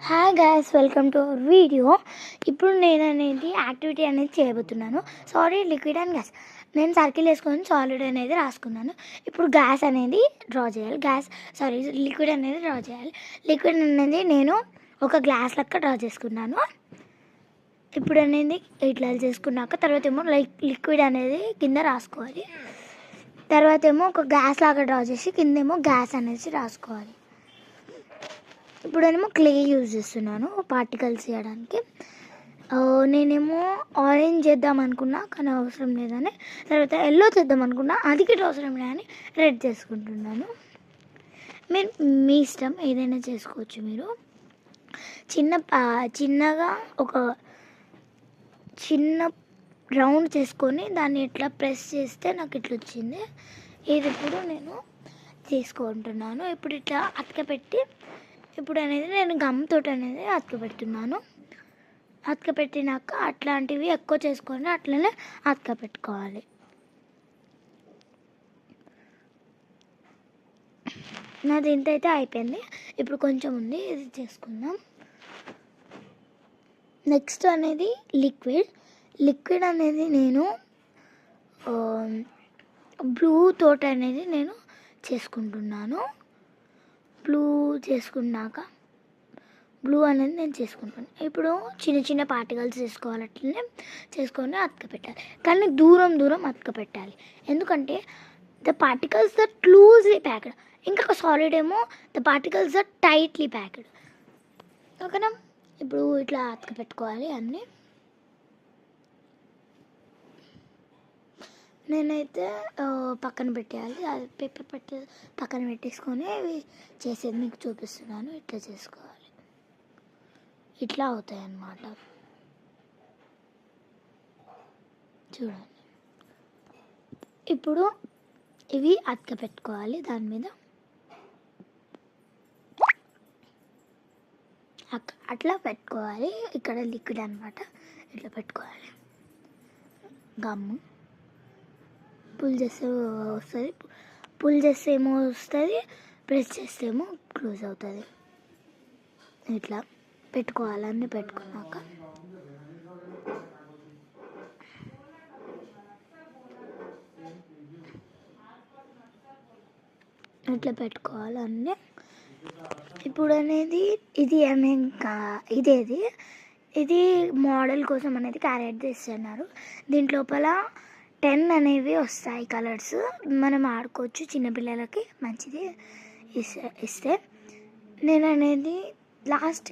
Hi guys, welcome to our video. ఇప్పుడు నేను అనేది యాక్టివిటీ అనేది చేయబోతున్నాను. Solid, liquid and gas. నేను సర్కిల్ వేసుకొని సాలిడ్ అనేది రాసుకున్నాను. ఇప్పుడు గ్యాస్ అనేది డ్రా చేయాలి. లిక్విడ్ అనేది డ్రా చేయాలి. లిక్విడ్ అనేది నేను ఒక గ్లాస్ లెక్క డ్రా చేసుకున్నాను. ఇప్పుడు అనేది ఇట్లా చేసుకున్నాక తర్వాత ఏమో లిక్విడ్ అనేది కింద రాసుకోవాలి. తర్వాత ఏమో ఒక గ్యాస్ లాగా డ్రా చేసి కిందేమో గ్యాస్ అనేది రాసుకోవాలి. ఇప్పుడేమో క్లే యూజ్ చేస్తున్నాను పార్టికల్స్ చేయడానికి. నేనేమో ఆరెంజ్ చేద్దాం అనుకున్నా కానీ అవసరం లేదని, తర్వాత ఎల్లో చేద్దాం అనుకున్నా అది కూడా అవసరం లేదని రెడ్ చేసుకుంటున్నాను. మీరు మీ ఇష్టం ఏదైనా చేసుకోవచ్చు. మీరు చిన్నగా ఒక చిన్న రౌండ్ చేసుకొని దాన్ని ఇట్లా ప్రెస్ చేస్తే నాకు ఇట్లా వచ్చింది. ఇది ఇప్పుడు నేను చేసుకుంటున్నాను. ఇప్పుడు ఇట్లా అతకపెట్టి ఇప్పుడు అనేది నేను గమ్తో అనేది అతకపెడుతున్నాను. అతకపెట్టినాక అట్లాంటివి ఎక్కువ చేసుకొని అట్లనే అతకపెట్టుకోవాలి. నాది ఇంతైతే అయిపోయింది. ఇప్పుడు కొంచెం ఉంది, ఇది చేసుకుందాం. నెక్స్ట్ అనేది లిక్విడ్ అనేది నేను బ్లూ తోట అనేది నేను చేసుకుంటున్నాను. బ్లూ అనేది నేను చేసుకుంటాను. ఇప్పుడు చిన్న చిన్న పార్టికల్స్ చేసుకోవాలి. అట్లనే చేసుకొని అతకపెట్టాలి, కానీ దూరం అతకపెట్టాలి. ఎందుకంటే the particles that loosely packed, ఇంకొక సాలిడ్ ఏమో the particles that tightly packed. ఓకేనా? ఇప్పుడు ఇట్లా అతకపెట్టుకోవాలి అన్నీ. నేనైతే పక్కన పెట్టేయాలి. అది పేపర్ పెట్టి పక్కన పెట్టేసుకొని చేసేది మీకు చూపిస్తున్నాను. ఇట్లా చేసుకోవాలి, ఇట్లా అవుతాయి అన్నమాట. చూడండి. ఇప్పుడు ఇవి అతక పెట్టుకోవాలి దాని మీద. అట్లా పెట్టుకోవాలి. ఇక్కడ లిక్విడ్ అనమాట, ఇట్లా పెట్టుకోవాలి. గమ్ము పుల్ చేస్తే వస్తుంది, పుల్ చేస్తే ఏమో వస్తుంది, ప్రెస్ చేస్తే ఏమో క్లోజ్ అవుతుంది. ఇట్లా పెట్టుకోవాలి. అన్నీ పెట్టుకున్నాక ఇట్లా పెట్టుకోవాలి అన్నీ. ఇప్పుడు అనేది ఇది మోడల్ కోసం అనేది క్యారెట్ తీస్తున్నారు. దీంట్లోపల 10 అనేవి వస్తాయి కలర్స్. మనం ఆడుకోవచ్చు, చిన్నపిల్లలకి మంచిది ఇస్తే. నేను అనేది లాస్ట్